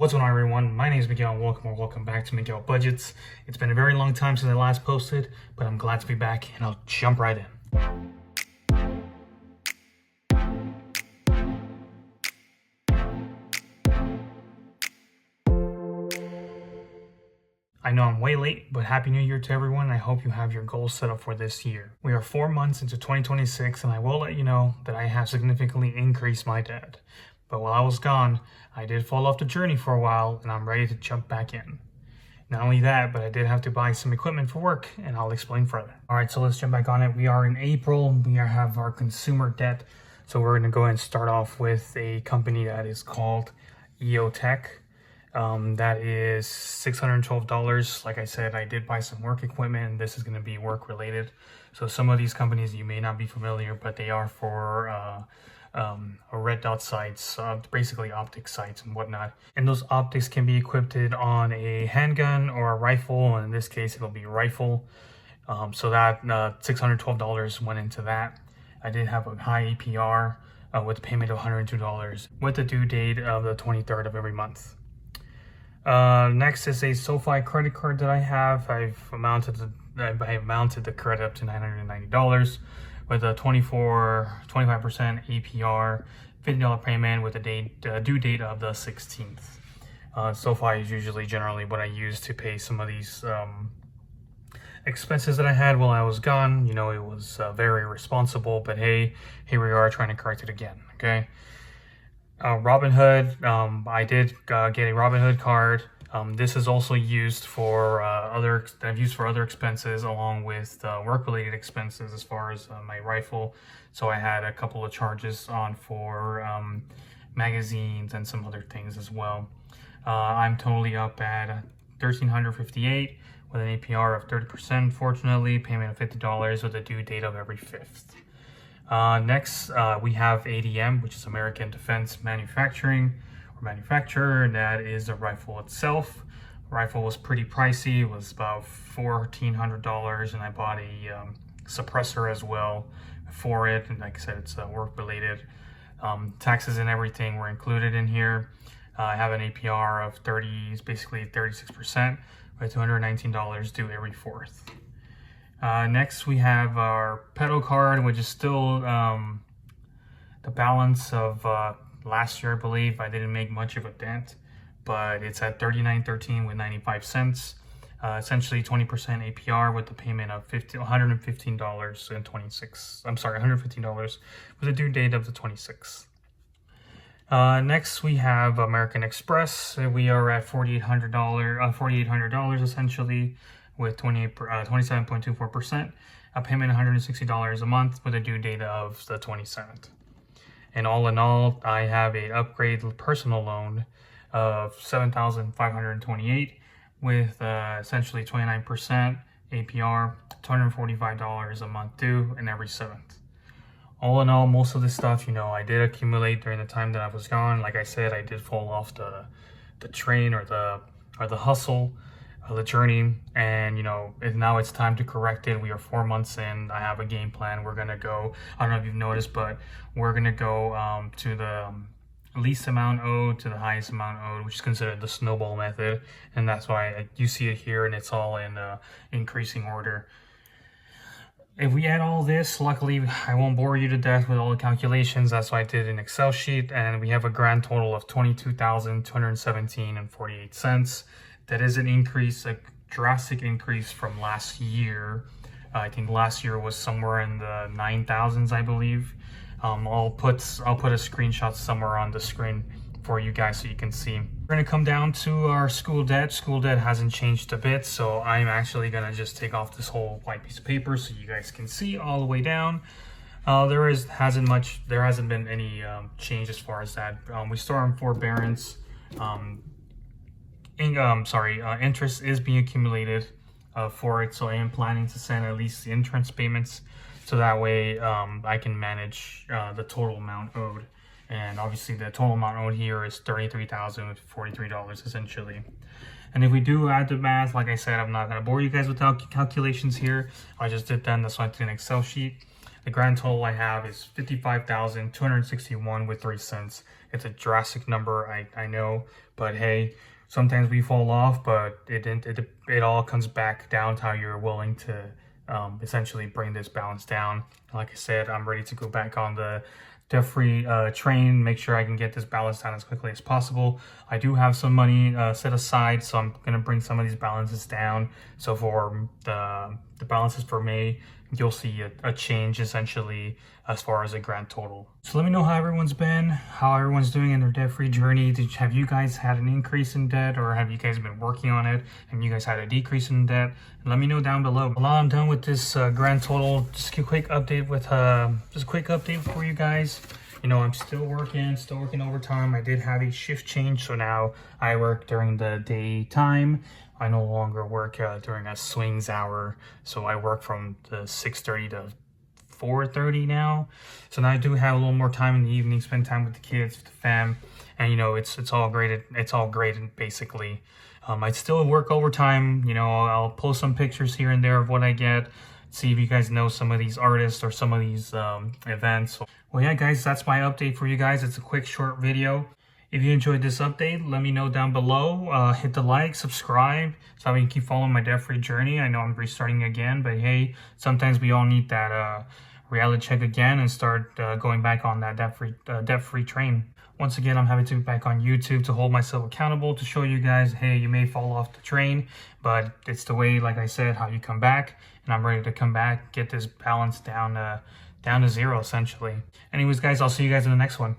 What's going on, everyone? My name is Miguel and welcome back to Miguel Budgets. It's been a very long time since I last posted, but I'm glad to be back and I'll jump right in. I know I'm way late, but Happy New Year to everyone. I hope you have your goals set up for this year. We are 4 months into 2026 and I will let you know that I have significantly increased my debt. But while I was gone, I did fall off the journey for a while and I'm ready to jump back in. Not only that, but I did have to buy some equipment for work and I'll explain further. All right, so let's jump back on it. We are in April. We have our consumer debt. So we're going to go ahead and start off with a company that is called EOTech. That is $612. Like I said, I did buy some work equipment and this is going to be work related. So some of these companies you may not be familiar, but they are for red dot sights, basically optic sights and whatnot. And those optics can be equipped on a handgun or a rifle. And in this case, it'll be rifle. So that $612 went into that. I did have a high APR with a payment of $102 with the due date of the 23rd of every month. Next is a SoFi credit card that I have. I've mounted the credit up to $990 with a 25% APR, $50 payment with a due date of the 16th. SoFi is usually generally what I use to pay some of these expenses that I had while I was gone. You know, it was very responsible, but hey, here we are trying to correct it again, okay? Robinhood, I did get a Robinhood card. This is also used for other expenses along with work-related expenses as far as my rifle. So I had a couple of charges on for magazines and some other things as well. I'm totally up at $1,358 with an APR of 30%, fortunately, payment of $50 with a due date of every 5th. Next, we have ADM, which is American Defense Manufacturing or Manufacturer, and that is the rifle itself. The rifle was pretty pricey. It was about $1,400, and I bought a suppressor as well for it. And like I said, it's work related. Taxes and everything were included in here. I have an APR of 36%, with $219 due every 4th. Next, we have our pedal card, which is still the balance of last year, I believe. I didn't make much of a dent, but it's at $39.13 with 95 cents. Essentially 20% APR with the payment of $115 and 26. I'm sorry, $115 with a due date of the 26th. Next, we have American Express. We are at $4,800 essentially, with 27.24%, a payment $160 a month with a due date of the 27th. And all in all, I have a upgrade personal loan of $7,528 with essentially 29% APR, $245 a month due, and every 7th. All in all, most of this stuff, you know, I did accumulate during the time that I was gone. Like I said, I did fall off the train or the hustle of the journey, and you know, now it's time to correct it. We are 4 months in. I have a game plan. We're gonna go, I don't know if you've noticed, but we're gonna go to the least amount owed to the highest amount owed, which is considered the snowball method, and that's why you see it here, and it's all in increasing order. If we add all this, luckily I won't bore you to death with all the calculations. That's why I did an Excel sheet, and we have a grand total of $22,217.48. That is an increase, a drastic increase from last year. I think last year was somewhere in the 9,000s, I believe. I'll put a screenshot somewhere on the screen for you guys so you can see. We're gonna come down to our school debt. School debt hasn't changed a bit, so I'm actually gonna just take off this whole white piece of paper so you guys can see all the way down. There hasn't been any change as far as that. We still are in forbearance. Interest is being accumulated for it, so I am planning to send at least the interest payments, so that way I can manage the total amount owed. And obviously the total amount owed here is $33,043 essentially. And if we do add the math, like I said, I'm not going to bore you guys with calculations here. I just did that, that's why I did an Excel sheet. The grand total I have is 55,261 with 3 cents. It's a drastic number, I know, but hey, sometimes we fall off, but it all comes back down to how you're willing to essentially bring this balance down. Like I said, I'm ready to go back on the debt-free train, make sure I can get this balance down as quickly as possible. I do have some money set aside, so I'm going to bring some of these balances down. So for the balances for May, you'll see a change essentially as far as a grand total. So let me know how everyone's been, how everyone's doing in their debt-free journey. Have you guys had an increase in debt, or have you guys been working on it and you guys had a decrease in debt? And let me know down below. Well, now I'm done with this grand total. Just a quick update for you guys. You know, I'm still working overtime. I did have a shift change, so now I work during the daytime. I no longer work during a swings hour, so I work from the 6:30 to 4:30 now. So now I do have a little more time in the evening, spend time with the kids, with the fam, and you know, it's all great. It's all great, basically. I still work overtime. You know, I'll post some pictures here and there of what I get. See if you guys know some of these artists or some of these events. Well, yeah, guys, that's my update for you guys. It's a quick, short video. If you enjoyed this update, let me know down below. Hit the like, subscribe, so I can keep following my debt-free journey. I know I'm restarting again, but hey, sometimes we all need that reality check again and start going back on that debt-free train. Once again, I'm happy to be back on YouTube to hold myself accountable, to show you guys, hey, you may fall off the train, but it's the way, like I said, how you come back. And I'm ready to come back, get this balance down to zero, essentially. Anyways, guys, I'll see you guys in the next one.